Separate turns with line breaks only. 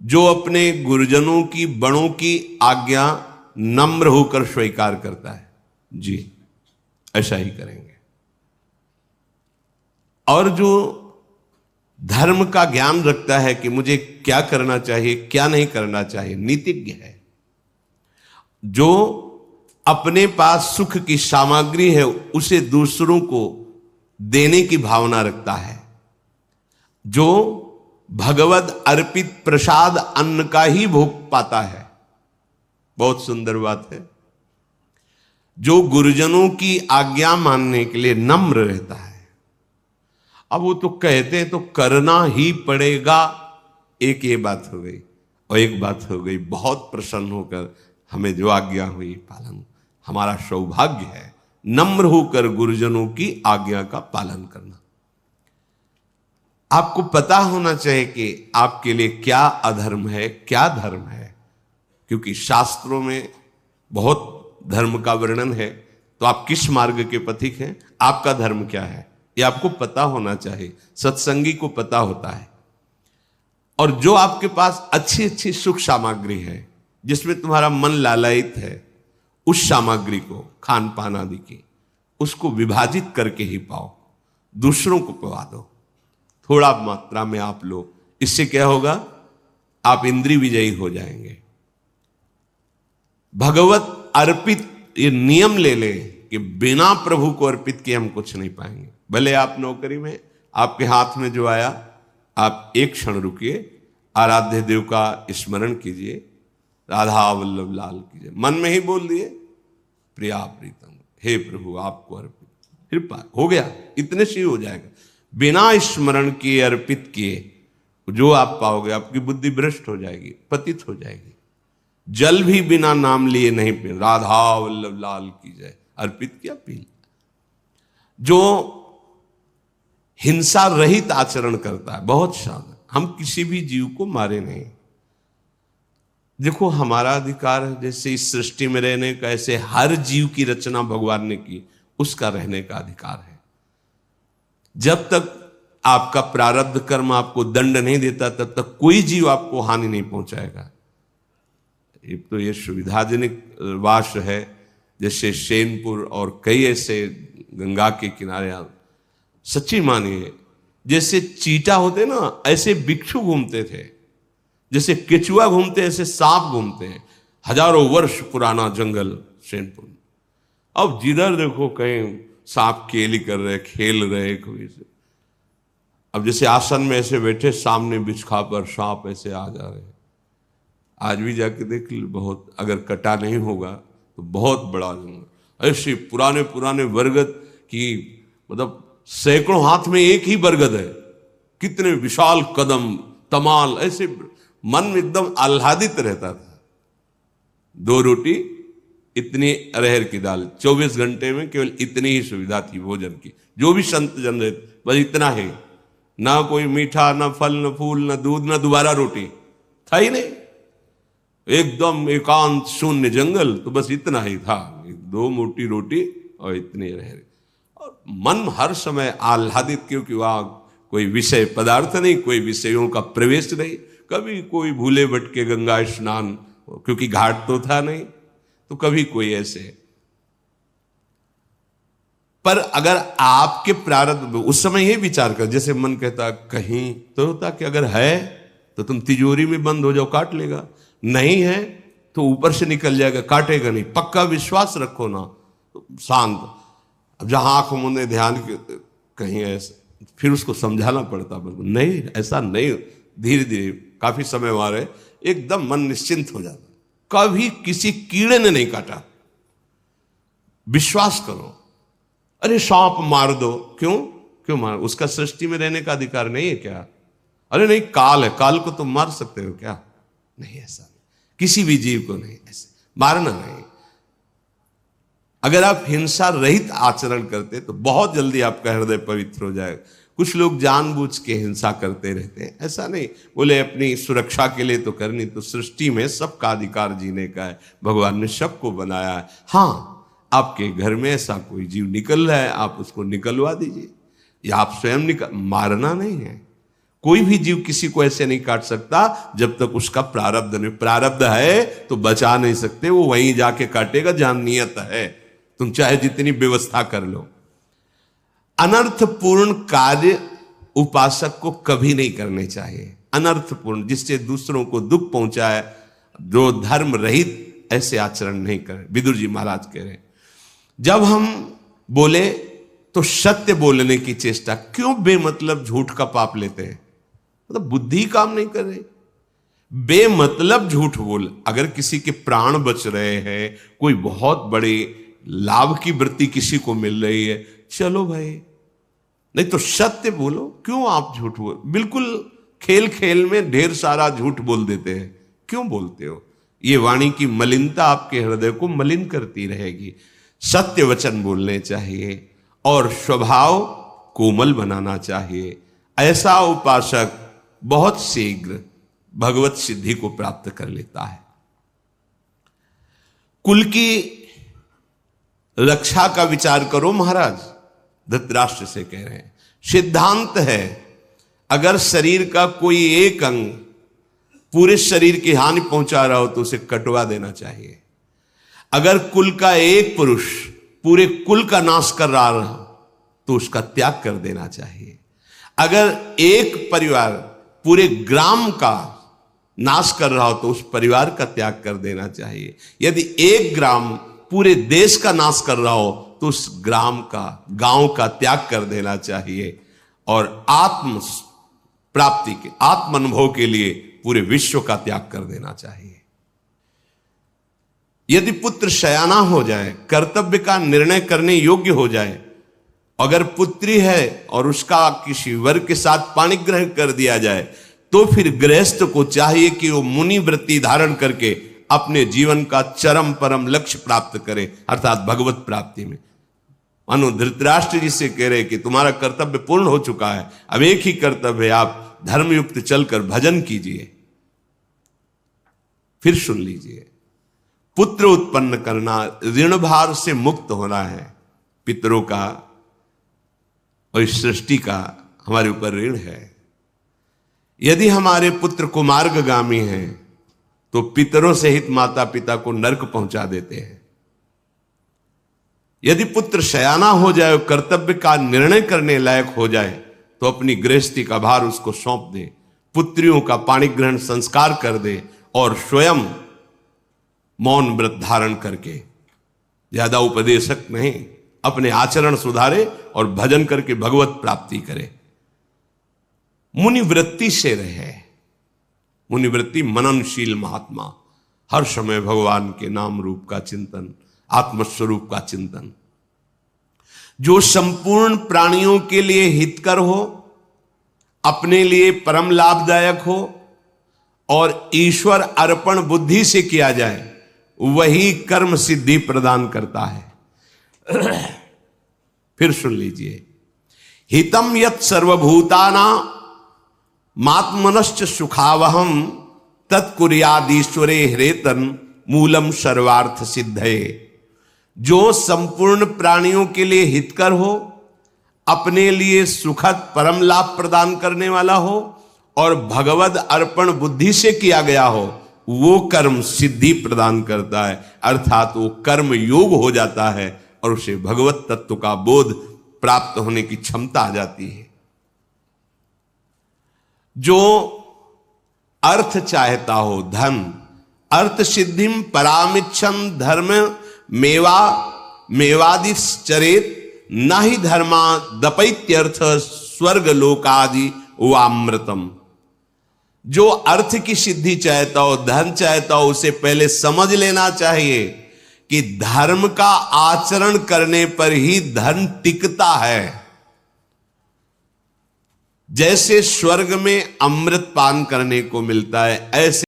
जो अपने गुरुजनों की, बड़ों की आज्ञा नम्र होकर स्वीकार करता है, जी ऐसा ही करेंगे। और जो धर्म का ज्ञान रखता है कि मुझे क्या करना चाहिए, क्या नहीं करना चाहिए, नीतिज्ञ है, जो अपने पास सुख की सामग्री है उसे दूसरों को देने की भावना रखता है, जो भगवत अर्पित प्रसाद अन्न का ही भोग पाता है, बहुत सुंदर बात है, जो गुरुजनों की आज्ञा मानने के लिए नम्र रहता है। अब वो तो कहते हैं तो करना ही पड़ेगा, एक ये बात हो गई, और एक बात हो गई बहुत प्रसन्न होकर हमें जो आज्ञा हुई पालन, हमारा सौभाग्य है नम्र होकर गुरुजनों की आज्ञा का पालन करना। आपको पता होना चाहिए कि आपके लिए क्या अधर्म है, क्या धर्म है, क्योंकि शास्त्रों में बहुत धर्म का वर्णन है, तो आप किस मार्ग के पथिक हैं, आपका धर्म क्या है, ये आपको पता होना चाहिए। सत्संगी को पता होता है। और जो आपके पास अच्छी अच्छी सुख सामग्री है, जिसमें तुम्हारा मन लालायित है, उस सामग्री को, खान पान आदि की, उसको विभाजित करके ही पाओ, दूसरों को पवा दो, थोड़ा मात्रा में आप लो। इससे क्या होगा, आप इंद्रिय विजयी हो जाएंगे। भगवत अर्पित ये नियम ले ले कि बिना प्रभु को अर्पित किए हम कुछ नहीं पाएंगे। भले आप नौकरी में, आपके हाथ में जो आया, आप एक क्षण रुकिए, आराध्य देव का स्मरण कीजिए, राधा वल्लभ लाल कीजिए, मन में ही बोल दिए प्रिया प्रीतम, हे प्रभु आपको अर्पित, कृपा हो गया, इतने से ही हो जाएगा। बिना स्मरण किए, अर्पित किए, जो आप पाओगे, आपकी बुद्धि भ्रष्ट हो जाएगी, पतित हो जाएगी। जल भी बिना नाम लिए नहीं पी, राधा वल्लभ लाल की जय, अर्पित किया, पी। जो हिंसा रहित आचरण करता है, बहुत शांत, हम किसी भी जीव को मारे नहीं। देखो हमारा अधिकार है, जैसे इस सृष्टि में रहने का, ऐसे हर जीव की रचना भगवान ने की, उसका रहने का अधिकार है। जब तक आपका प्रारब्ध कर्म आपको दंड नहीं देता, तब तक कोई जीव आपको हानि नहीं पहुंचाएगा। एक तो ये सुविधाजनक वास है, जैसे सेनपुर और कई ऐसे गंगा के किनारे, सच्ची मानिए, जैसे चीटा होते ना, ऐसे बिच्छू घूमते थे, जैसे केचुआ घूमते, ऐसे सांप घूमते हैं। हजारों वर्ष पुराना जंगल सेनपुर। अब जिधर देखो कहीं सांप केली कर रहे, खेल रहे कोई से। अब जैसे आसन में ऐसे बैठे, सामने बिछखा पर सांप ऐसे आ जा रहे हैं। आज भी जाके देख लो, बहुत अगर कटा नहीं होगा तो बहुत बड़ा जंगल, ऐसे पुराने पुराने बरगद की, मतलब सैकड़ों हाथ में एक ही बरगद है, कितने विशाल कदम तमाल, ऐसे मन में एकदम आह्लादित रहता था। 2 रोटी, इतनी अरहर की दाल, 24 घंटे में केवल इतनी ही सुविधा थी भोजन की। जो भी संत जन रहे बस इतना है, ना कोई मीठा, ना फल, ना फूल, ना दूध, ना दोबारा रोटी, था ही नहीं। एकदम एकांत शून्य जंगल, तो बस इतना ही था, 2 मोटी रोटी और इतने अरहर। और मन हर समय आह्लादित, क्योंकि वहां कोई विषय पदार्थ नहीं, कोई विषयों का प्रवेश नहीं। कभी कोई भूले भटके गंगा स्नान, क्योंकि घाट तो था नहीं, तो कभी कोई ऐसे। पर अगर आपके प्रारब्ध, उस समय ये विचार कर, जैसे मन कहता कहीं तो होता कि अगर है तो तुम तिजोरी में बंद हो जाओ, काट लेगा, नहीं है तो ऊपर से निकल जाएगा, काटेगा नहीं। पक्का विश्वास रखो ना, तो शांत। अब जहां आंख मूंदे ध्यान कहीं ऐसे, फिर उसको समझाना पड़ता, नहीं ऐसा नहीं, धीरे धीरे काफी समय मारे, एकदम मन निश्चिंत हो जाता। कभी किसी कीड़े ने नहीं काटा, विश्वास करो। अरे सांप मार दो, क्यों मार, उसका सृष्टि में रहने का अधिकार नहीं है क्या? अरे नहीं, काल है, काल को तुम मार सकते हो क्या? नहीं, ऐसा नहीं, किसी भी जीव को नहीं, ऐसे मारना नहीं। अगर आप हिंसा रहित आचरण करते तो बहुत जल्दी आपका हृदय पवित्र हो जाएगा। कुछ लोग जानबूझ के हिंसा करते रहते हैं, ऐसा नहीं, बोले अपनी सुरक्षा के लिए तो करनी, तो सृष्टि में सबका अधिकार जीने का है, भगवान ने सबको बनाया है। हाँ, आपके घर में ऐसा कोई जीव निकल रहा है, आप उसको निकलवा दीजिए, या आप स्वयं मारना नहीं है। कोई भी जीव किसी को ऐसे नहीं काट सकता जब तक उसका प्रारब्ध नहीं, प्रारब्ध है तो बचा नहीं सकते, वो वहीं जाके काटेगा जहां नियत है, तुम चाहे जितनी व्यवस्था कर लो। अनर्थपूर्ण कार्य उपासक को कभी नहीं करने चाहिए। अनर्थपूर्ण, जिससे दूसरों को दुख पहुंचाए, जो धर्म रहित, ऐसे आचरण नहीं करें। विदुर जी महाराज कह रहे हैं जब हम बोले तो सत्य बोलने की चेष्टा, क्यों बेमतलब झूठ का पाप लेते हैं? मतलब बुद्धि काम नहीं कर रही, बेमतलब झूठ बोल। अगर किसी के प्राण बच रहे हैं, कोई बहुत बड़े लाभ की वृत्ति किसी को मिल रही है, चलो भाई, नहीं तो सत्य बोलो। क्यों आप झूठ बोल? बिल्कुल खेल खेल में ढेर सारा झूठ बोल देते हैं, क्यों बोलते हो? ये वाणी की मलिनता आपके हृदय को मलिन करती रहेगी। सत्य वचन बोलने चाहिए और स्वभाव कोमल बनाना चाहिए। ऐसा उपासक बहुत शीघ्र भगवत सिद्धि को प्राप्त कर लेता है। कुल की रक्षा का विचार करो महाराज, धृतराष्ट्र से कह रहे हैं। सिद्धांत है अगर शरीर का कोई एक अंग पूरे शरीर की हानि पहुंचा रहा हो तो उसे कटवा देना चाहिए। अगर कुल का एक पुरुष पूरे कुल का नाश कर रहा हो तो उसका त्याग कर देना चाहिए। अगर एक परिवार पूरे ग्राम का नाश कर रहा हो तो उस परिवार का त्याग कर देना चाहिए। यदि एक ग्राम पूरे देश का नाश कर रहा हो तो उस ग्राम का, गांव का त्याग कर देना चाहिए। और आत्म प्राप्ति के, आत्म अनुभव के लिए पूरे विश्व का त्याग कर देना चाहिए। यदि पुत्र शयाना हो जाए, कर्तव्य का निर्णय करने योग्य हो जाए, अगर पुत्री है और उसका किसी वर के साथ पाणिग्रह कर दिया जाए, तो फिर गृहस्थ को चाहिए कि वो मुनि वृत्ति धारण करके अपने जीवन का चरम परम लक्ष्य प्राप्त करे, अर्थात भगवत प्राप्ति में। मानो धृतराष्ट्र जी से कह रहे कि तुम्हारा कर्तव्य पूर्ण हो चुका है, अब एक ही कर्तव्य है, आप धर्मयुक्त चलकर भजन कीजिए। फिर सुन लीजिए, पुत्र उत्पन्न करना, ऋण भार से मुक्त होना है। पितरों का और इस सृष्टि का हमारे ऊपर ऋण है। यदि हमारे पुत्र कुमार्गगामी हैं तो पितरों सहित माता पिता को नरक पहुंचा देते हैं। यदि पुत्र शयाना हो जाए, कर्तव्य का निर्णय करने लायक हो जाए, तो अपनी गृहस्थी का भार उसको सौंप दे, पुत्रियों का पाणिग्रहण संस्कार कर दे और स्वयं मौन व्रत धारण करके, ज्यादा उपदेशक नहीं, अपने आचरण सुधारे और भजन करके भगवत प्राप्ति करे। मुनिवृत्ति से रहे। मुनिवृत्ति मननशील महात्मा, हर समय भगवान के नाम रूप का चिंतन, आत्मस्वरूप का चिंतन, जो संपूर्ण प्राणियों के लिए हितकर हो, अपने लिए परम लाभदायक हो और ईश्वर अर्पण बुद्धि से किया जाए, वही कर्म सिद्धि प्रदान करता है। फिर सुन लीजिए, हितम यत् सर्वभूताना मात्मनश्च सुखावहम तत्कुर्यादीश्वरे हृतन मूलम सर्वार्थ सिद्धये। जो संपूर्ण प्राणियों के लिए हितकर हो, अपने लिए सुखद परम लाभ प्रदान करने वाला हो और भगवद अर्पण बुद्धि से किया गया हो, वो कर्म सिद्धि प्रदान करता है, अर्थात वो कर्म योग हो जाता है और उसे भगवत तत्व का बोध प्राप्त होने की क्षमता आ जाती है। जो अर्थ चाहता हो, धन, अर्थ सिद्धिम परामिच्छन धर्म मेवादिश्चरेत न ही धर्मा दपैत्यर्थ स्वर्ग लोकादि वामृतम। जो अर्थ की सिद्धि चाहता हो, धन चाहता हो, उसे पहले समझ लेना चाहिए कि धर्म का आचरण करने पर ही धन टिकता है। जैसे स्वर्ग में अमृत पान करने को मिलता है, ऐसे